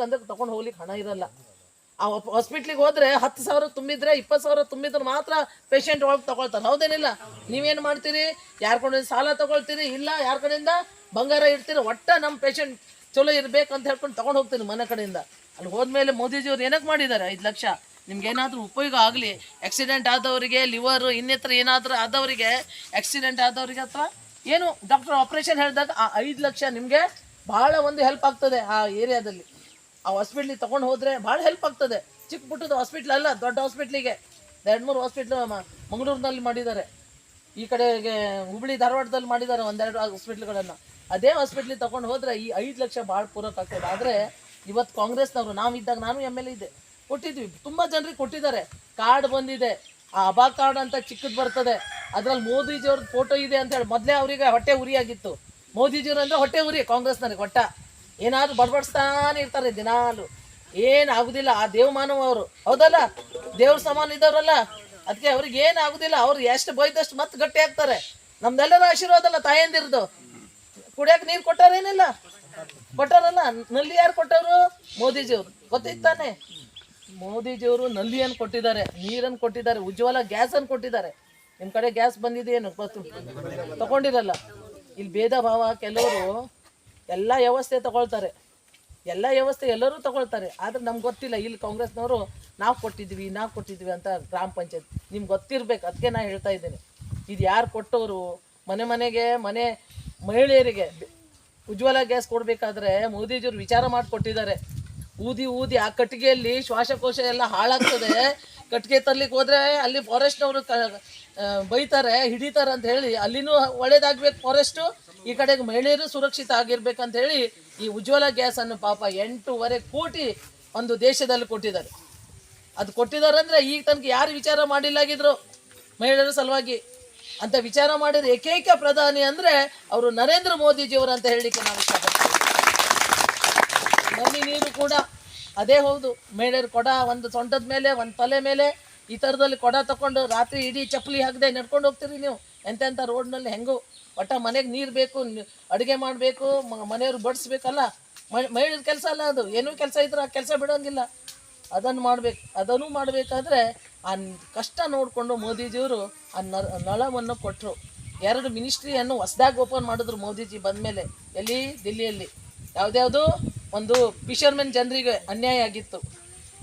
ಅಂದ್ರೆ ತಗೊಂಡು ಹೋಗ್ಲಿಕ್ಕೆ ಹಣ ಇರಲ್ಲ. ಆ ಹಾಸ್ಪಿಟ್ಲಿಗೆ ಹೋದ್ರೆ 10,000 ತುಂಬಿದ್ರೆ 20,000 ತುಂಬಿದ್ರೆ ಮಾತ್ರ ಪೇಷಂಟ್ ಒಳಗೆ ತಗೊಳ್ತಾರೆ. ಹೌದೇನಿಲ್ಲ? ನೀವೇನು ಮಾಡ್ತೀರಿ? ಯಾರ ಕಡೆಯಿಂದ ಸಾಲ ತಗೊಳ್ತೀರಿ? ಇಲ್ಲ ಯಾರ ಕಡೆಯಿಂದ ಬಂಗಾರ ಇಡ್ತೀರಿ? ಒಟ್ಟ ನಮ್ಮ ಪೇಷಂಟ್ ಚಲೋ ಇರ್ಬೇಕಂತ ಹೇಳ್ಕೊಂಡು ತಗೊಂಡು ಹೋಗ್ತೀನಿ ಮನೆ ಕಡೆಯಿಂದ. ಅಲ್ಲಿ ಹೋದ್ಮೇಲೆ ಮೋದಿಜಿಯವ್ರು ಏನಕ್ಕೆ ಮಾಡಿದ್ದಾರೆ? 5 ಲಕ್ಷ ನಿಮ್ಗೇನಾದರೂ ಉಪಯೋಗ ಆಗಲಿ, ಆಕ್ಸಿಡೆಂಟ್ ಆದವರಿಗೆ, ಲಿವರು ಇನ್ನಿತರ ಏನಾದರೂ ಆದವರಿಗೆ, ಆಕ್ಸಿಡೆಂಟ್ ಆದವರಿಗೆ ಅಥವಾ ಏನು ಡಾಕ್ಟರ್ ಆಪ್ರೇಷನ್ ಹೇಳಿದಾಗ ಆ 5 ಲಕ್ಷ ನಿಮಗೆ ಭಾಳ ಒಂದು ಹೆಲ್ಪ್ ಆಗ್ತದೆ. ಆ ಏರಿಯಾದಲ್ಲಿ ಆ ಹಾಸ್ಪಿಟ್ಲಿಗೆ ತೊಗೊಂಡು ಹೋದರೆ ಭಾಳ ಹೆಲ್ಪ್ ಆಗ್ತದೆ. ಚಿಕ್ಕ ಪುಟ್ಟದ ಹಾಸ್ಪಿಟ್ಲ್ ಅಲ್ಲ, ದೊಡ್ಡ ಹಾಸ್ಪಿಟ್ಲಿಗೆ 2-3 ಹಾಸ್ಪಿಟ್ಲ್ ಮಂಗಳೂರಿನಲ್ಲಿ ಮಾಡಿದ್ದಾರೆ, ಈ ಕಡೆಗೆ ಹುಬ್ಬಳ್ಳಿ ಧಾರವಾಡದಲ್ಲಿ ಮಾಡಿದ್ದಾರೆ 1-2 ಹಾಸ್ಪಿಟ್ಲ್ಗಳನ್ನು. ಅದೇ ಹಾಸ್ಪಿಟ್ಲಿಗೆ ತೊಗೊಂಡು ಹೋದರೆ ಈ 5 ಲಕ್ಷ ಭಾಳ ಪೂರಕ ಆಗ್ತದೆ. ಆದರೆ ಇವತ್ತು ಕಾಂಗ್ರೆಸ್ನವರು, ನಾವಿದ್ದಾಗ ನಾನು MLA ಇದ್ದೆ, ಕೊಟ್ಟಿದ್ವಿ, ತುಂಬ ಜನರಿಗೆ ಕೊಟ್ಟಿದ್ದಾರೆ. ಕಾರ್ಡ್ ಬಂದಿದೆ, ಆ ಅಬಾ ಕಾರ್ಡ್ ಅಂತ ಚಿಕ್ಕದು ಬರ್ತದೆ, ಅದ್ರಲ್ಲಿ ಮೋದಿಜಿಯವ್ರದ್ದು ಫೋಟೋ ಇದೆ ಅಂತ ಹೇಳಿ ಮೊದಲೇ ಅವರಿಗೆ ಹೊಟ್ಟೆ ಉರಿಯಾಗಿತ್ತು. ಮೋದಿಜಿಯವ್ರು ಅಂದರೆ ಹೊಟ್ಟೆ ಉರಿ ಕಾಂಗ್ರೆಸ್ನವ್ರಿಗೆ. ಒಟ್ಟ ಏನಾದರೂ ಬಡ್ಬಡಿಸ್ತಾನೆ ಇರ್ತಾರೆ ದಿನಾಲು, ಏನು ಆಗುದಿಲ್ಲ. ಆ ದೇವಮಾನವ ಅವರು, ಹೌದಲ್ಲ, ದೇವ್ರ ಸಮಾನ ಇದ್ದವರಲ್ಲ, ಅದಕ್ಕೆ ಅವ್ರಿಗೆ ಏನು ಆಗುದಿಲ್ಲ. ಅವ್ರು ಎಷ್ಟು ಬೈದಷ್ಟು ಮತ್ತೆ ಗಟ್ಟಿ ಆಗ್ತಾರೆ. ನಮ್ದೆಲ್ಲರ ಆಶೀರ್ವಾದ ಅಲ್ಲ ತಾಯಂದಿರ್ದು. ಕುಡಿಯೋಕೆ ನೀರು ಕೊಟ್ಟಾರೇನಿಲ್ಲ? ಕೊಟ್ಟಾರಲ್ಲ. ನಲ್ಲಿ ಯಾರು ಕೊಟ್ಟವರು? ಮೋದಿಜಿಯವರು. ಗೊತ್ತಿತ್ತಾನೆ? ಮೋದಿಜಿಯವರು ನಲ್ಲಿಯನ್ನು ಕೊಟ್ಟಿದ್ದಾರೆ, ನೀರನ್ನು ಕೊಟ್ಟಿದ್ದಾರೆ, ಉಜ್ವಲ ಗ್ಯಾಸನ್ನು ಕೊಟ್ಟಿದ್ದಾರೆ. ನಿಮ್ಮ ಕಡೆ ಗ್ಯಾಸ್ ಬಂದಿದೆಯೇನು ಗೊತ್ತು? ತಗೊಂಡಿರಲ್ಲ. ಇಲ್ಲಿ ಭೇದ ಭಾವ, ಕೆಲವರು ಎಲ್ಲ ವ್ಯವಸ್ಥೆ ತಗೊಳ್ತಾರೆ, ಎಲ್ಲ ವ್ಯವಸ್ಥೆ ಎಲ್ಲರೂ ತಗೊಳ್ತಾರೆ. ಆದರೆ ನಮ್ಗೆ ಗೊತ್ತಿಲ್ಲ. ಇಲ್ಲಿ ಕಾಂಗ್ರೆಸ್ನವರು ನಾವು ಕೊಟ್ಟಿದ್ವಿ ಅಂತ ಗ್ರಾಮ ಪಂಚಾಯತ್ ನಿಮ್ಗೆ ಗೊತ್ತಿರ್ಬೇಕು. ಅದಕ್ಕೆ ನಾನು ಹೇಳ್ತಾ ಇದ್ದೇನೆ, ಇದು ಯಾರು ಕೊಟ್ಟವರು? ಮನೆಗೆ ಮಹಿಳೆಯರಿಗೆ ಉಜ್ವಲ ಗ್ಯಾಸ್ ಕೊಡಬೇಕಾದ್ರೆ ಮೋದಿಜಿಯವರು ವಿಚಾರ ಮಾಡಿ ಕೊಟ್ಟಿದ್ದಾರೆ. ಊದಿ ಆ ಕಟ್ಟಿಗೆಯಲ್ಲಿ ಶ್ವಾಸಕೋಶ ಎಲ್ಲ ಹಾಳಾಗ್ತದೆ. ಕಟ್ಟಿಗೆ ತರ್ಲಿಕ್ಕೆ ಹೋದರೆ ಅಲ್ಲಿ ಫಾರೆಸ್ಟ್ನವರು ಬೈತಾರೆ, ಹಿಡಿತಾರೆ ಅಂತ ಹೇಳಿ ಅಲ್ಲಿನೂ ಒಳ್ಳೇದಾಗಬೇಕು ಫಾರೆಸ್ಟು, ಈ ಕಡೆಗೆ ಮಹಿಳೆಯರು ಸುರಕ್ಷಿತ ಆಗಿರ್ಬೇಕಂತ ಹೇಳಿ ಈ ಉಜ್ವಲ ಗ್ಯಾಸನ್ನು ಪಾಪ 8.5 ಕೋಟಿ ಒಂದು ದೇಶದಲ್ಲಿ ಕೊಟ್ಟಿದ್ದಾರೆ. ಅದು ಕೊಟ್ಟಿದ್ದಾರೆ ಅಂದರೆ ಈಗ ತನಕ ಯಾರು ವಿಚಾರ ಮಾಡಿಲ್ಲಾಗಿದ್ರು ಮಹಿಳೆಯರ ಸಲುವಾಗಿ ಅಂತ ವಿಚಾರ ಮಾಡಿದ್ರೆ ಏಕೈಕ ಪ್ರಧಾನಿ ಅಂದರೆ ಅವರು ನರೇಂದ್ರ ಮೋದಿಜಿಯವರು ಅಂತ ಹೇಳಲಿಕ್ಕೆ ನಾವು ಇಷ್ಟಪಡ್ತೀವಿ. ನಲ್ಲಿ ನೀರು ಕೂಡ ಅದೇ ಹೌದು. ಮಹಿಳೆಯರು ಕೊಡ ಒಂದು ಸೊಂಟದ ಮೇಲೆ, ಒಂದು ತಲೆ ಮೇಲೆ ಈ ಥರದಲ್ಲಿ ಕೊಡ ತಗೊಂಡು ರಾತ್ರಿ ಇಡೀ ಚಪ್ಪಲಿ ಹಾಕದೆ ನಡ್ಕೊಂಡು ಹೋಗ್ತೀರಿ ನೀವು ಎಂತೆಂಥ ರೋಡ್ನಲ್ಲಿ. ಹೆಂಗೂ ಒಟ್ಟ ಮನೆಗೆ ನೀರು ಬೇಕು, ಅಡುಗೆ ಮಾಡಬೇಕು, ಮನೆಯವ್ರು ಬಡಿಸ್ಬೇಕಲ್ಲ. ಮಹಿಳೆಯರ ಕೆಲಸ ಅಲ್ಲ ಅದು. ಏನೂ ಕೆಲಸ ಇದ್ರೆ ಆ ಕೆಲಸ ಬಿಡೋಂಗಿಲ್ಲ, ಅದನ್ನು ಮಾಡಬೇಕು. ಅದನ್ನು ಮಾಡಬೇಕಾದ್ರೆ ಆ ಕಷ್ಟ ನೋಡಿಕೊಂಡು ಮೋದಿಜಿಯವರು ಆ ನಳವನ್ನು ಕೊಟ್ಟರು. 2 ಮಿನಿಸ್ಟ್ರಿಯನ್ನು ಹೊಸದಾಗಿ ಓಪನ್ ಮಾಡಿದ್ರು ಮೋದಿಜಿ ಬಂದ ಮೇಲೆ. ಎಲ್ಲಿ? ದಿಲ್ಲಿಯಲ್ಲಿ. ಯಾವುದ್ಯಾವುದು? ಒಂದು ಫಿಷರ್ಮೆನ್ ಜನರಿಗೆ ಅನ್ಯಾಯ ಆಗಿತ್ತು.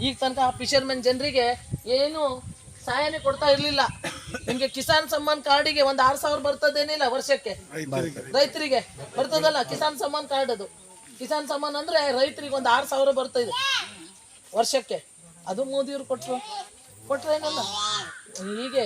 ಈಗ ತನಕ ಆ ಫಿಷರ್ಮೆನ್ ಜನರಿಗೆ ಏನು ಸಹಾಯನೇ ಕೊಡ್ತಾ ಇರಲಿಲ್ಲ. ನಿಮಗೆ ಕಿಸಾನ್ ಸಮ್ಮಾನ್ ಕಾರ್ಡಿಗೆ ಒಂದು 6,000 ಬರ್ತದೇನಿಲ್ಲ ವರ್ಷಕ್ಕೆ, ರೈತರಿಗೆ ಬರ್ತದಲ್ಲ ಕಿಸಾನ್ ಸಮ್ಮಾನ್ ಕಾರ್ಡ್. ಅದು ಕಿಸಾನ್ ಸಮ್ಮಾನ್ ಅಂದರೆ ರೈತರಿಗೆ ಒಂದು 6,000 ಬರ್ತಾಯಿದೆ ವರ್ಷಕ್ಕೆ. ಅದು ಮೋದಿಯವರು ಕೊಟ್ಟರೇನಲ್ಲ. ಹೀಗೆ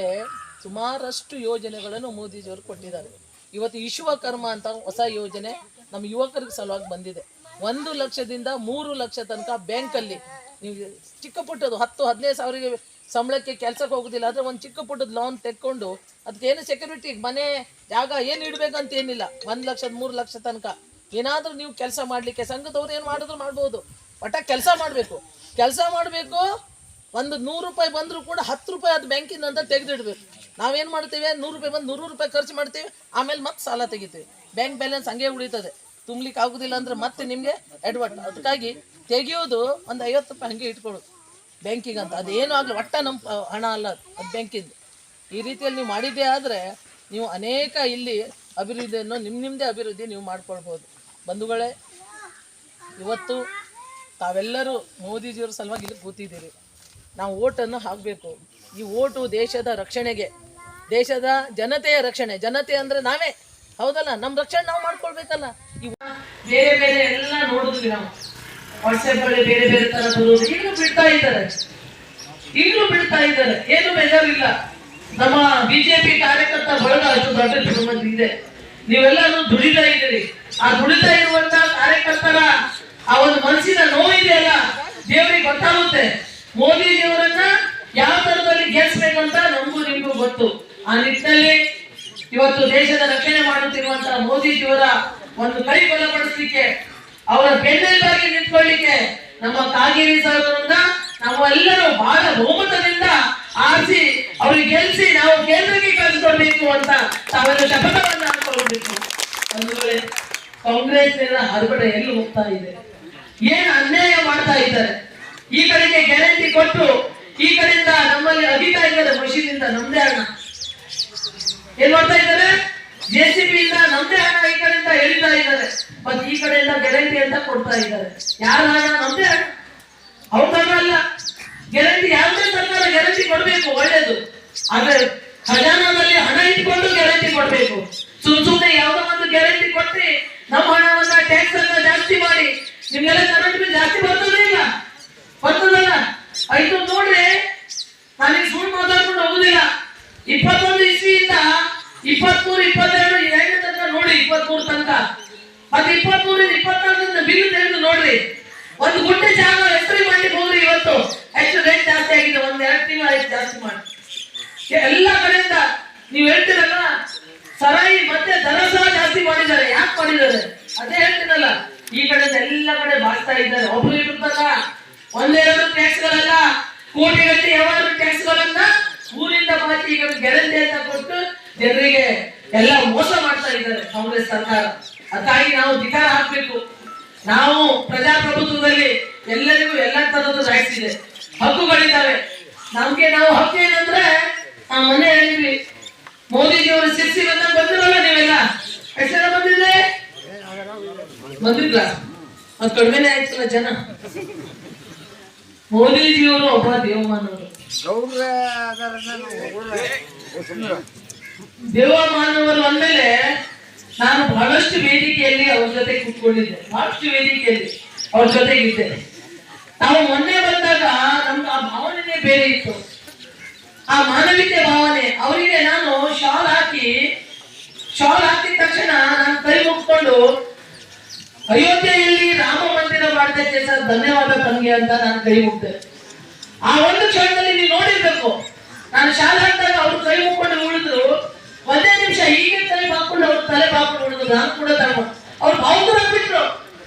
ಸುಮಾರಷ್ಟು ಯೋಜನೆಗಳನ್ನು ಮೋದಿಜಿಯವರು ಕೊಟ್ಟಿದ್ದಾರೆ. ಇವತ್ತು ವಿಶ್ವಕರ್ಮ ಅಂತ ಹೊಸ ಯೋಜನೆ ನಮ್ಮ ಯುವಕರಿಗೆ ಸಲುವಾಗಿ ಬಂದಿದೆ. 1 ಲಕ್ಷದಿಂದ 3 ಲಕ್ಷ ತನಕ ಬ್ಯಾಂಕಲ್ಲಿ ನೀವು ಚಿಕ್ಕ ಪುಟ್ಟದು 10-15 ಸಾವಿರಗೆ ಸಂಬಳಕ್ಕೆ ಕೆಲಸಕ್ಕೆ ಹೋಗೋದಿಲ್ಲ, ಆದರೆ ಒಂದು ಚಿಕ್ಕ ಪುಟ್ಟದ ಲೋನ್ ತೆಕ್ಕೊಂಡು ಅದಕ್ಕೇನು ಸೆಕ್ಯೂರಿಟಿ, ಮನೆ ಜಾಗ ಏನು ಇಡಬೇಕಂತ ಏನಿಲ್ಲ. 1 ಲಕ್ಷದ 3 ಲಕ್ಷ ತನಕ ಏನಾದರೂ ನೀವು ಕೆಲಸ ಮಾಡಲಿಕ್ಕೆ ಸಂಘದವ್ರು ಏನು ಮಾಡಿದ್ರು ಮಾಡ್ಬೋದು. ಒಟ್ಟ ಕೆಲಸ ಮಾಡಬೇಕು. ಒಂದು 100 ರೂಪಾಯಿ ಬಂದರೂ ಕೂಡ 10 ರೂಪಾಯಿ ಅದು ಬ್ಯಾಂಕಿಂದ ಅಂತ ತೆಗೆದಿಡ್ಬೇಕು. ನಾವೇನು ಮಾಡ್ತೀವಿ? 100 ರೂಪಾಯಿ ಬಂದು 100 ರೂಪಾಯಿ ಖರ್ಚು ಮಾಡ್ತೀವಿ, ಆಮೇಲೆ ಮತ್ತೆ ಸಾಲ ತೆಗಿತೀವಿ. ಬ್ಯಾಂಕ್ ಬ್ಯಾಲೆನ್ಸ್ ಹಂಗೆ ಉಳಿತದೆ. ತುಂಬಲಿಕ್ಕೆ ಆಗೋದಿಲ್ಲ ಅಂದರೆ ಮತ್ತೆ ನಿಮಗೆ ಎಡ್ವಟ್. ಅದಕ್ಕಾಗಿ ತೆಗೆಯೋದು ಒಂದು 50 ರೂಪಾಯಿ ಹಾಗೆ ಇಟ್ಕೊಳ್ಳೋದು ಬ್ಯಾಂಕಿಗಂತ. ಅದೇನು ಆಗಲಿ, ಒಟ್ಟ ನಮ್ಮ ಹಣ ಅಲ್ಲ ಅದು ಬ್ಯಾಂಕಿಂದು. ಈ ರೀತಿಯಲ್ಲಿ ನೀವು ಮಾಡಿದ್ದೇ ಆದರೆ ನೀವು ಅನೇಕ ಇಲ್ಲಿ ಅಭಿವೃದ್ಧಿಯನ್ನು ನಿಮ್ಮದೇ ಅಭಿವೃದ್ಧಿ ನೀವು ಮಾಡ್ಕೊಳ್ಬೋದು. ಬಂಧುಗಳೇ, ಇವತ್ತು ತಾವೆಲ್ಲರೂ ಮೋದಿಜಿಯವ್ರ ಸಲುವಾಗಿ ಇಲ್ಲಿ ಕೂತಿದ್ದೀರಿ. ನಾವು ಓಟನ್ನು ಹಾಕಬೇಕು. ಈ ಓಟು ದೇಶದ ರಕ್ಷಣೆಗೆ, ದೇಶದ ಜನತೆಯ ರಕ್ಷಣೆ. ಜನತೆ ಅಂದರೆ ನಾವೇ, ಹೌದಲ್ಲ? ನಮ್ಮ ರಕ್ಷಣೆ ನಾವು ಮಾಡ್ಕೊಳ್ಬೇಕಲ್ಲ. ಬೇರೆ ಎಲ್ಲ ನೋಡಿದ್ವಿ ನಾವು ವಾಟ್ಸಪ್ ಅಲ್ಲಿ ಬೇರೆ ತರ ಬರೋದು. ಈಗಲೂ ಬಿಡ್ತಾ ಇದ್ದಾರೆ, ಏನು ಬೇಜಾರಿಲ್ಲ. ನಮ್ಮ ಬಿಜೆಪಿ ಕಾರ್ಯಕರ್ತ ಬಳಗ ಅಷ್ಟು ದೊಡ್ಡ ಇದೆ. ನೀವೆಲ್ಲರೂ ದುಡಿತಾ ಇದ್ದೀರಿ. ಆ ದುಡಿತಾ ಇರುವಂತಹ ಕಾರ್ಯಕರ್ತರ ಆ ಒಂದು ಮನಸ್ಸಿನ ನೋವಿದೆಯಲ್ಲ, ದೇವರಿಗೆ ಗೊತ್ತಾಗುತ್ತೆ. ಮೋದಿಜಿಯವರನ್ನ ಯಾವ ತರದಲ್ಲಿ ಗೆಲ್ಸ್ಬೇಕಂತ ನಮಗೂ ನಿಮಗೂ ಗೊತ್ತು. ಆ ನಿಟ್ಟಿನಲ್ಲಿ ಇವತ್ತು ದೇಶದ ರಕ್ಷಣೆ ಮಾಡುತ್ತಿರುವಂತಹ ಮೋದಿಜಿಯವರ ಒಂದು ಕೈ ಬಲಪಡಿಸಲಿಕ್ಕೆ, ಅವರ ಬೆನ್ನೆಲುಬಾಗಿ ನಿಂತ್ಕೊಳ್ಳಿಕ್ಕೆ ನಮ್ಮ ಕಾಗೇರಿ ಸರ್ವರನ್ನ ನಾವೆಲ್ಲರೂ ಬಹಳ ಬಹುಮತದಿಂದ ಆರಿಸಿ ಅವ್ರಿಗೆ ಗೆಲ್ಲಿಸಿ ನಾವು ಕೇಂದ್ರಕ್ಕೆ ಕಳಿಸ್ಕೊಳ್ಬೇಕು ಅಂತ ತಾವೆಲ್ಲ ಶಪಥವನ್ನ ಹಾಕೊಳ್ಬೇಕು. ಒಂದು ವೇಳೆ ಕಾಂಗ್ರೆಸ್ನ ಹರಬಡ ಎಲ್ಲಿ ಹೋಗ್ತಾ ಇದೆ? ಏನು ಅನ್ಯಾಯ ಮಾಡ್ತಾ ಇದ್ದಾರೆ. ಈ ಕಡೆಗೆ ಗ್ಯಾರಂಟಿ ಕೊಟ್ಟು ಈ ಕಡೆಯಿಂದ ನಮ್ಮಲ್ಲಿ ಅಗಿತಾ ಇದ್ದಾರೆ ಮಷೀನಿಂದ ನಮ್ದೇ ಹಣ. ಏನ್ ಮಾಡ್ತಾ ಇದ್ದಾರೆ? JCB ಇಂದ ನಮ್ದೇ ಹಣ ಈ ಕಡೆಯಿಂದ ಎಳಿತಾ ಇದ್ದಾರೆ. ಮತ್ತೆ ಈ ಕಡೆಯಿಂದ ಗ್ಯಾರಂಟಿ ಅಂತ ಕೊಡ್ತಾ ಇದ್ದಾರೆ. ಯಾರ ಹಣ? ನಮ್ದೇ ಹಣ, ಅವ್ರ ಹಣ ಅಲ್ಲ. ಗ್ಯಾರಂಟಿ ಯಾವುದೇ ಸರ್ಕಾರ ಗ್ಯಾರಂಟಿ ಕೊಡ್ಬೇಕು, ಒಳ್ಳೇದು. ಆದ್ರೆ ಖಜಾನಾದಲ್ಲಿ ಹಣ ಇಟ್ಕೊಂಡು ಗ್ಯಾರಂಟಿ ಕೊಡ್ಬೇಕು. ಸುಮ್ಮನೆ ಯಾವುದೋ ಒಂದು ಗ್ಯಾರಂಟಿ ಕೊಟ್ಟು ನಮ್ಮ ಹಣವನ್ನ ಟ್ಯಾಕ್ಸ್ ಅನ್ನ ಜಾಸ್ತಿ ಮಾಡಿ ನಿಮ್ಗೆಲ್ಲ ಕರೆಂಟ್ ಬಿಲ್ ಜಾಸ್ತಿ ಬರ್ತದೇ ಇಲ್ಲ, ಬರ್ತದಲ್ಲ? ಆಯ್ತು ನೋಡ್ರಿ, ನಾನೀಗ ಸುಳ್ಳು ಮಾತಾಡ್ಕೊಂಡು ಹೋಗುದಿಲ್ಲ. 21 ಇಸ್ವಿಯಿಂದ 23, 22 ತನಕ ನೋಡಿ, 23 ತನಕ, ಮತ್ತೆ 23, 24 ಬಿಲ್ ತೆಗೆದು ನೋಡ್ರಿ. ಒಂದು ಗುಂಟೆ ಜಾಗ ಹೆಸರು ಮಾಡ್ಲಿಕ್ಕೆ ಹೋಗ್ರಿ, ಇವತ್ತು ಎಷ್ಟು ರೇಟ್ ಜಾಸ್ತಿ ಆಗಿದೆ. 1-2 ತಿಂಗಳು ಆಯ್ತು ಜಾಸ್ತಿ ಮಾಡಿ. ಎಲ್ಲ ಕಡೆಯಿಂದ ನೀವು ಹೇಳ್ತೀರಲ್ಲ, ಸರಾಯಿ ಮತ್ತೆ ದರ ಸಹ ಜಾಸ್ತಿ ಮಾಡಿದ್ದಾರೆ. ಯಾಕೆ ಮಾಡಿದ್ದಾರೆ? ಅದೇ ಹೇಳ್ತೀನಲ್ಲ, ಈ ಕಡೆಯಿಂದ ಎಲ್ಲ ಕಡೆ ಬಾಳ್ತಾ ಇದ್ದಾರೆ. ಒಬ್ರು ಇಟ್ಟಿರ್ತಾರ, 1-2 ಟ್ಯಾಕ್ಸ್ಗಳಲ್ಲ, ಕೋಟಿಗಟ್ಟಲೆ ಯಾವಾಗಲೂ ಟ್ಯಾಕ್ಸ್ಗಳನ್ನ ಊರಿಂದ ಬಾಕಿ ಈಗ ಗ್ಯಾರಂಟಿ ಅಂತ ಕೊಟ್ಟು ಜನರಿಗೆ ಎಲ್ಲ ಮೋಸ ಮಾಡ್ತಾ ಇದ್ದಾರೆ ಕಾಂಗ್ರೆಸ್ ಸರ್ಕಾರ. ಅದಕ್ಕಾಗಿ ನಾವು ಧಿಕಾರ ಹಾಕ್ಬೇಕು. ನಾವು ಪ್ರಜಾಪ್ರಭುತ್ವದಲ್ಲಿ ಎಲ್ಲರಿಗೂ ಎಲ್ಲ ತರದ್ದು ರೈಟ್ಸ್ ಇದೆ, ಹಕ್ಕುಗಳಿದ್ದಾವೆ. ನಮ್ಗೆ ನಾವು ಹಕ್ಕು ಏನಂದ್ರೆ, ನಾವು ಮೊನ್ನೆ ಹೇಳಿದ್ವಿ, ಮೋದಿಜಿಯವರು ಸಿರ್ಸಿಗೆ ಬಂದಿರಲ್ಲ, ನೀವೆಲ್ಲ ಎಷ್ಟು ಜನ ಬಂದಿದ್ರೆ? ಬಂದಿಲ್ಲ, ಅದು ಕಡಿಮೆನೆ ಆಯ್ತಲ್ಲ ಜನ. ಮೋದಿಜಿಯವರು ಒಬ್ಬ ದೇವಮಾನವರು. ದೇವಮಾನವರು ಅಂದ್ಮೇಲೆ ನಾನು ಬಹಳಷ್ಟು ವೇದಿಕೆಯಲ್ಲಿ ಅವ್ರ ಜೊತೆ ಕೂತ್ಕೊಂಡಿದ್ದೆ, ಬಹಳಷ್ಟು ವೇದಿಕೆಯಲ್ಲಿ ಅವ್ರ ಜೊತೆಗಿದ್ದೆ. ನಾವು ಮೊನ್ನೆ ಬಂದಾಗ ನಮ್ಗೆ ಆ ಭಾವನೆ ಬೇರೆ ಇತ್ತು, ಆ ಮಾನವೀಯತೆ ಭಾವನೆ. ಅವರಿಗೆ ನಾನು ಶಾಲ್ ಹಾಕಿದ ತಕ್ಷಣ ನಾನು ಕೈ ಮುಗ್ಕೊಂಡು, ಅಯೋಧ್ಯೆಯಲ್ಲಿ ರಾಮ ಮಂದಿರ ಮಾಡಿದ್ದಕ್ಕೆ ಸರ್ ಧನ್ಯವಾದ ತಂಗಿ ಅಂತ ನಾನು ಕೈ ಮುಗ್ದೆ. ಆ ಒಂದು ಕ್ಷಣದಲ್ಲಿ ನೀವು ನೋಡಿರ್ಬೇಕು, ನಾನು ಶಾಲೆ ಹಾಕಿದಾಗ ಅವ್ರು ಕೈ ಮುಗ್ಕೊಂಡು ಉಳಿದ್ರು. 1 ನಿಮಿಷ ಹೀಗೆ ತಲೆ ಬಾಕೊಂಡು ಅವ್ರು ತಲೆ ಬಾಕೊಂಡು ಉಳಿದ್ರು. ನಾನು ಕೂಡ ತಗೊಂಡು ಅವ್ರು ಭಾವುಕರಾಗ್ಬಿಟ್ರು,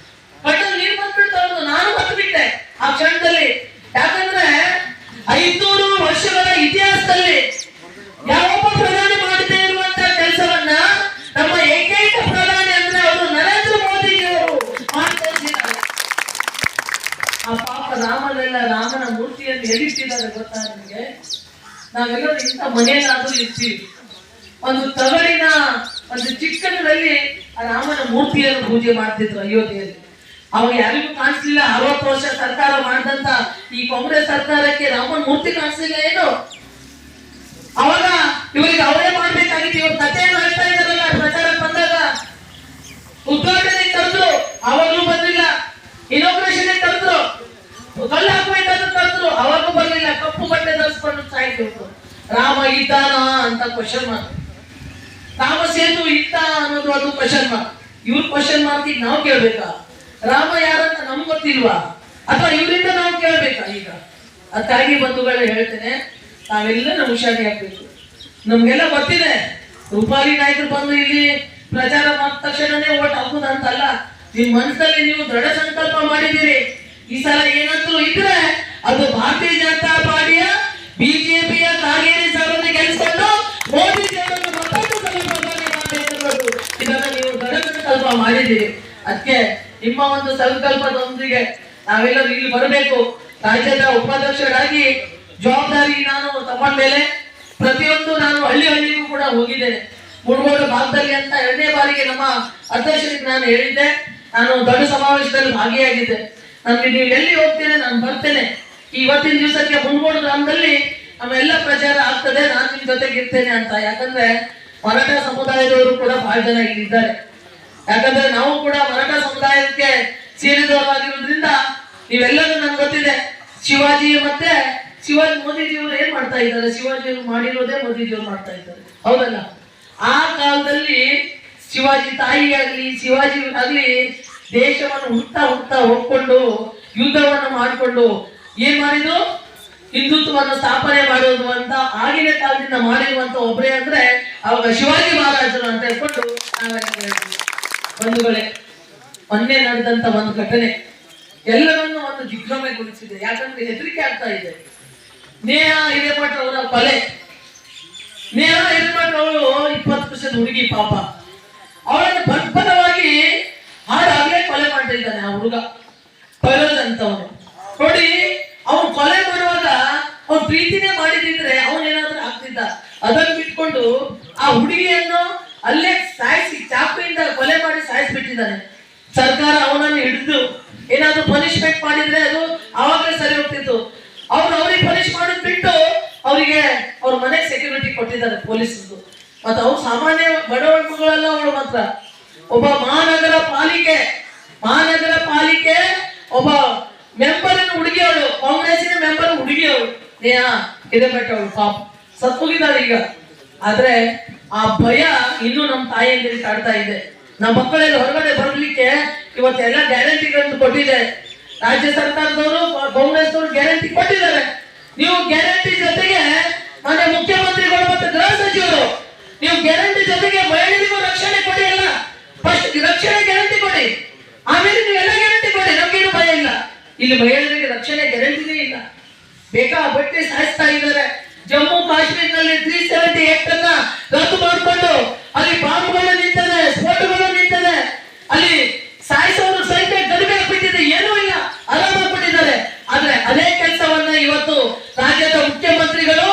ಕಣ್ಣಲ್ಲಿ ನೀರು ಬಂದ್ಬಿಟ್ಟು ಅವ್ರದ್ದು. ನಾನು ಬಂದ್ಬಿಟ್ಟೆ ಆ ಕ್ಷಣದಲ್ಲಿ. ಯಾಕಂದ್ರೆ 500 ವರ್ಷಗಳ ಇತಿಹಾಸದಲ್ಲಿ ಯಾವೊಬ್ಬ ಪ್ರಧಾನಿ ಮಾಡದೇ ಇರುವಂತ ಕೆಲಸವನ್ನ ನಮ್ಮ ಏಕೈಕ ಪ್ರಧಾನಿ ಅಂದ್ರೆ ಅವರು ನರೇಂದ್ರ ಮೋದಿಜಿಯವರು ಮಾಡ್ತಾ ಇದ್ದಾರೆ. ಆ ಪಾಪ ರಾಮನ ಮೂರ್ತಿಯನ್ನು ಎಲ್ಲಿಟ್ಟಿದ್ದಾರೆ ಗೊತ್ತಾ ನಿಮಗೆ? ನಾವೆಲ್ಲರೂ ಇಂಥ ಮನೆಯಲ್ಲಾದ್ರೂ ಇರ್ತೀವಿ, ಒಂದು ತಗಡಿನ ಒಂದು ಚಿಕ್ಕದಲ್ಲಿ ಆ ರಾಮನ ಮೂರ್ತಿಯನ್ನು ಪೂಜೆ ಮಾಡ್ತಿದ್ರು ಅಯೋಧ್ಯೆಯಲ್ಲಿ. ಅವಾಗ ಯಾರಿಗೂ ಕಾಣಿಸ್ಲಿಲ್ಲ. 60 ವರ್ಷ ಸರ್ಕಾರ ಮಾಡಿದಂತ ಈ ಕಾಂಗ್ರೆಸ್ ಸರ್ಕಾರಕ್ಕೆ ರಾಮನ ಮೂರ್ತಿ ಕಾಣಿಸ್ಲಿಲ್ಲ ಏನು? ಅವಾಗ ಇವರಿಗೆ ಅವರೇ ಮಾಡ್ಬೇಕಾಗಿತ್ತು. ಇವ್ರ ಕಥೆಯನ್ನು ಹೇಳ್ತಾ ಇದ್ದಾರಲ್ಲ, ಪ್ರಚಾರಕ್ಕೆ ಬಂದಾಗ ಉದ್ಘಾಟನೆ ಕರೆದ್ರು, ಅವಾಗಲೂ ಬಂದಿಲ್ಲ. ಇನಾಗ್ರೇಷನ್ ಕರೆದ್ರು, ಕಲ್ಲು ಹಾಕಬೇಕಾದ್ರೂ ಕರೆದ್ರು, ಅವಾಗೂ ಬರ್ಲಿಲ್ಲ. ಕಪ್ಪು ಬಟ್ಟೆ ಧರಿಸ್ಕೊಂಡು ಸಾಯ್ತಿದ್ರು. ರಾಮ ಇದ್ದಾನ ಅಂತ ಕ್ವಶನ್ ಮಾರ್ಕ್, ರಾಮ ಸೇತು ಇದ್ದ ಅನ್ನೋದು ಅದು ಕ್ವಶನ್ ಮಾರ್ಕ್. ಇವ್ರ ಕ್ವಶನ್ ಮಾರ್ಕ್ ಈಗ ನಾವು ಕೇಳ್ಬೇಕಾ? ರಾಮ ಯಾರಂತ ನಮ್ಗೆ ಗೊತ್ತಿಲ್ವಾ? ಅಥವಾ ಇವರಿಂದ ನಾವು ಕೇಳ್ಬೇಕಾ ಈಗ? ಅದಕ್ಕಾಗಿ ಬಂಧುಗಳೇ ಹೇಳ್ತೇನೆ, ನಾವೆಲ್ಲ ಹುಷಾರಿ ಆಗ್ಬೇಕು. ನಮ್ಗೆಲ್ಲ ಗೊತ್ತಿದೆ, ರೂಪಾಲಿ ನಾಯಕರು ಬಂದು ಇಲ್ಲಿ ಪ್ರಚಾರ ಮಾಡಿದ ತಕ್ಷಣನೇ ಓಟ್ ಹಾಕುದಂತಲ್ಲ. ನಿಮ್ ಮನಸ್ಸಲ್ಲಿ ನೀವು ದೃಢ ಸಂಕಲ್ಪ ಮಾಡಿದ್ದೀರಿ. ಈ ಸಲ ಏನಂತೂ ಇದ್ರೆ ಅದು ಭಾರತೀಯ ಜನತಾ ಪಾರ್ಟಿಯ ಬಿಜೆಪಿಯ ಕಾಗೇರಿ ಸಾರನ್ನು ಗೆಲ್ಲಿಸಿಕೊಂಡು ಮೋದಿಜಿಯವರನ್ನು ಮತ್ತೊಂದು ಸಲ ಪ್ರಧಾನಿ ಮಾಡಬೇಕು. ಇದನ್ನ ನೀವು ದೃಢ ಸಂಕಲ್ಪ ಮಾಡಿದ್ದೀರಿ. ಅದಕ್ಕೆ ನಿಮ್ಮ ಒಂದು ಸಂಕಲ್ಪದೊಂದಿಗೆ ನಾವೆಲ್ಲರೂ ಇಲ್ಲಿ ಬರಬೇಕು. ರಾಜ್ಯದ ಉಪಾಧ್ಯಕ್ಷರಾಗಿ ಜವಾಬ್ದಾರಿ ನಾನು ತಗೊಂಡ ಮೇಲೆ ಪ್ರತಿಯೊಂದು ನಾನು ಹಳ್ಳಿಗೂ ಕೂಡ ಹೋಗಿದ್ದೇನೆ. ಮುಳುಗೋಡು ಭಾಗದಲ್ಲಿ ಅಂತ 2ನೇ ಬಾರಿಗೆ ನಮ್ಮ ಅಧ್ಯಕ್ಷರಿಗೆ ನಾನು ಹೇಳಿದ್ದೆ. ನಾನು ದೊಡ್ಡ ಸಮಾವೇಶದಲ್ಲಿ ಭಾಗಿಯಾಗಿದ್ದೆ. ನನ್ಗೆ ನೀವು ಎಲ್ಲಿ ಹೋಗ್ತೇನೆ ನಾನು ಬರ್ತೇನೆ. ಇವತ್ತಿನ ದಿವಸಕ್ಕೆ ಮುಳುಗೋಡು ಗ್ರಾಮದಲ್ಲಿ ನಮ್ಮೆಲ್ಲ ಪ್ರಚಾರ ಆಗ್ತದೆ, ನಾನು ನಿಮ್ ಜೊತೆಗೆ ಇರ್ತೇನೆ ಅಂತ. ಯಾಕಂದ್ರೆ ಮರಾಠ ಸಮುದಾಯದವರು ಕೂಡ ಬಹಳ ಜನ ಇಲ್ಲಿದ್ದಾರೆ. ಯಾಕಂದ್ರೆ ನಾವು ಕೂಡ ಮರಾಠ ಸಮುದಾಯಕ್ಕೆ ಸೇರಿದವರಾಗಿರೋದ್ರಿಂದ ನೀವೆಲ್ಲರೂ ನನ್ಗೆ ಗೊತ್ತಿದೆ. ಶಿವಾಜಿ ಮೋದಿಜಿಯವರು ಏನ್ ಮಾಡ್ತಾ ಇದ್ದಾರೆ? ಶಿವಾಜಿಯವರು ಮಾಡಿರೋದೇ ಮೋದಿಜಿಯವರು ಮಾಡ್ತಾ ಇದ್ದಾರೆ, ಹೌದಲ್ಲ? ಆ ಕಾಲದಲ್ಲಿ ಶಿವಾಜಿ ತಾಯಿ ಆಗ್ಲಿ ಶಿವಾಜಿ ಆಗ್ಲಿ ದೇಶವನ್ನು ಹುಡ್ತಾ ಹೋಗ್ಕೊಂಡು ಯುದ್ಧವನ್ನು ಮಾಡಿಕೊಂಡು ಏನ್ ಮಾಡಿದ್ರು? ಹಿಂದುತ್ವವನ್ನು ಸ್ಥಾಪನೆ ಮಾಡೋದು ಅಂತ ಆಗಿನ ಕಾಲದಿಂದ ಮಾಡಿರುವಂತ ಒಬ್ಬರೇ ಅಂದ್ರೆ ಅವಾಗ ಶಿವಾಜಿ ಮಹಾರಾಜರು ಅಂತ ಹೇಳ್ಕೊಂಡು ಬಂಧುಗಳೇ, ಮೊನ್ನೆ ನಡೆದಂತ ಒಂದು ಘಟನೆ ಎಲ್ಲರನ್ನು ಒಂದು ದಿಗ್ಭ್ರಮೆಗೊಳಿಸಿದೆ. ಯಾಕಂದ್ರೆ ಹೆದರಿಕೆ ಆಗ್ತಾ ಇದೆ. ನೇಹಾ ಹಿರೇಮಠ ಅವರ ಕೊಲೆ. ನೇಹಾ ಹಿರೇಮಠ ಅವಳು 20 ವರ್ಷದ ಹುಡುಗಿ, ಪಾಪ ಅವಳನ್ನು ಬರ್ಬರವಾಗಿ ಹಾಡಾಗ್ಲೇ ಕೊಲೆ ಮಾಡ್ತಾ ಇದ್ದಾನೆ ಆ ಹುಡುಗ. ಅಂತವನು ನೋಡಿ. ಅವ್ನು ಕೊಲೆ ಮಾಡುವಾಗ ಅವ್ನು ಪ್ರೀತಿನೇ ಮಾಡಿದಿದ್ರೆ ಅವನೇನಾದ್ರೂ ಆಗ್ತಿದ್ದ. ಅದನ್ನು ಬಿಟ್ಕೊಂಡು ಆ ಹುಡುಗಿಯನ್ನು ಅಲ್ಲೇ ಸಾಯಿಸಿ ಚಾಕುವಿಂದ ಕೊಲೆ ಮಾಡಿ ಸಾಯಿಸ್ಬಿಟ್ಟಿದ್ದಾನೆ. ಸರ್ಕಾರ ಅವನನ್ನು ಹಿಡಿದು ಏನಾದ್ರು ಪನಿಷ್ಮೆಂಟ್ ಮಾಡಿದ್ರೆ ಅದು ಅವಾಗಲೇ ಸರಿ ಹೋಗ್ತಿತ್ತು. ಅವ್ರಿಗೆ ಪನಿಷ್ ಮಾಡೋದ್ ಬಿಟ್ಟು ಅವರಿಗೆ ಅವ್ರ ಮನೆಗೆ ಸೆಕ್ಯೂರಿಟಿ ಕೊಟ್ಟಿದ್ದಾರೆ ಪೊಲೀಸರು. ಮತ್ತೆ ಅವ್ರು ಸಾಮಾನ್ಯ ಬಡವಣಗಳೆಲ್ಲ ಅವಳು ಮಾತ್ರ. ಒಬ್ಬ ಮಹಾನಗರ ಪಾಲಿಕೆ ಒಬ್ಬ ಮೆಂಬರ್ ಹುಡುಗಿಯವಳು, ಕಾಂಗ್ರೆಸ್ಸಿನ ಮೆಂಬರ್ ಹುಡುಗಿಯವಳು ನೇಹಾ ಹಿರೇಮಠ ಅವಳು ಪಾಪ ಸತ್ ಹೋಗಿದ್ದಾಳೆ ಈಗ. ಆದ್ರೆ ಆ ಭಯ ಇನ್ನೂ ನಮ್ಮ ತಾಯಿಯಂದಿರಿಗೆ ಕಾಡ್ತಾ ಇದೆ. ನಮ್ಮ ಮಕ್ಕಳೆಲ್ಲ ಹೊರಗಡೆ ಬರ್ಲಿಕ್ಕೆ ಇವತ್ತೆಲ್ಲ ಗ್ಯಾರಂಟಿಗಳನ್ನು ಕೊಟ್ಟಿದೆ ರಾಜ್ಯ ಸರ್ಕಾರದವರು, ಕಾಂಗ್ರೆಸ್ನವರು ಗ್ಯಾರಂಟಿ ಕೊಟ್ಟಿದ್ದಾರೆ. ನೀವು ಗ್ಯಾರಂಟಿ ಜೊತೆಗೆ ಮನೆ ಮುಖ್ಯಮಂತ್ರಿಗಳು ಮತ್ತು ಗೃಹ ಸಚಿವರು ನೀವು ಗ್ಯಾರಂಟಿ ಜೊತೆಗೆ ಮಹಿಳೆಯರಿಗೂ ರಕ್ಷಣೆ ಕೊಡಿ. ಅಲ್ಲ, ಫಸ್ಟ್ ರಕ್ಷಣೆ ಗ್ಯಾರಂಟಿ ಕೊಡಿ, ಆಮೇಲೆ ನೀವೆಲ್ಲ ಗ್ಯಾರಂಟಿ ಕೊಡಿ. ನಮ್ಗೇನು ಭಯ ಇಲ್ಲ. ಇಲ್ಲಿ ಮಹಿಳೆಯರಿಗೆ ರಕ್ಷಣೆ ಗ್ಯಾರಂಟಿನೇ ಇಲ್ಲ. ಬೇಕಾಬಿಟ್ಟು ಸಾಯಿಸ್ತಾ ಇದ್ದಾರೆ. ಜಮ್ಮು ಕಾಶ್ಮೀರದಲ್ಲಿ 370 ಆಕ್ಟ್ ಅನ್ನ ರದ್ದು ಮಾಡಿಕೊಂಡು ಅಲ್ಲಿ ಬಾಂಬ್ಗಳು ನಿಂತದೆ, ಸ್ಫೋಟಗಳು ನಿಂತದೆ, ಅಲ್ಲಿ ಸಾಯಿಸೋರು ಸಂಖ್ಯೆ ಕಡಿಮೆ ಆಗ್ಬಿಟ್ಟಿದೆ, ಏನೂ ಇಲ್ಲ, ಆರಾಮಾಗ್ಬಿಟ್ಟಿದ್ದಾರೆ. ಆದ್ರೆ ಅದೇ ಕೆಲಸವನ್ನ ಇವತ್ತು ರಾಜ್ಯದ ಮುಖ್ಯಮಂತ್ರಿಗಳು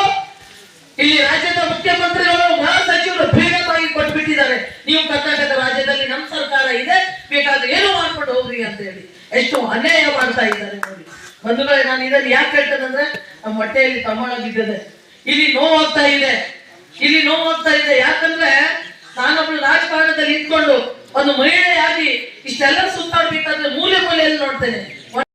ಗೃಹ ಸಚಿವರು ಬೇಗವಾಗಿ ಕೊಟ್ಬಿಟ್ಟಿದ್ದಾರೆ. ನೀವು ಕರ್ನಾಟಕ ರಾಜ್ಯದಲ್ಲಿ ನಮ್ಮ ಸರ್ಕಾರ ಇದೆ, ಬೇಕಾದ್ರೆ ಏನು ಮಾಡ್ಕೊಂಡು ಹೋಗ್ರಿ ಅಂತ ಹೇಳಿ ಎಷ್ಟು ಅನ್ಯಾಯ ಮಾಡ್ತಾ ಇದ್ದಾರೆ ನೋಡಿ ಬಂಧುಗಳೇ. ನಾನು ಇದನ್ನು ಯಾಕೆ ಹೇಳ್ತೇನೆಂದ್ರೆ ನಮ್ಮ ಹೊಟ್ಟೆಯಲ್ಲಿ ತಮ್ಮಳ ಬಿದ್ದಿದೆ, ಇಲ್ಲಿ ನೋವಾಗ್ತಾ ಇದೆ. ಯಾಕಂದ್ರೆ ನಾನೊಬ್ಳು ರಾಜಕಾರಣದಲ್ಲಿ ಇಟ್ಕೊಂಡು ಒಂದು ಮಹಿಳೆಯಾಗಿ ಇಷ್ಟೆಲ್ಲ ಸುತ್ತಾಡ್ಬೇಕಾದ್ರೆ ಮೂಲೆಯಲ್ಲಿ ನೋಡ್ತೇನೆ.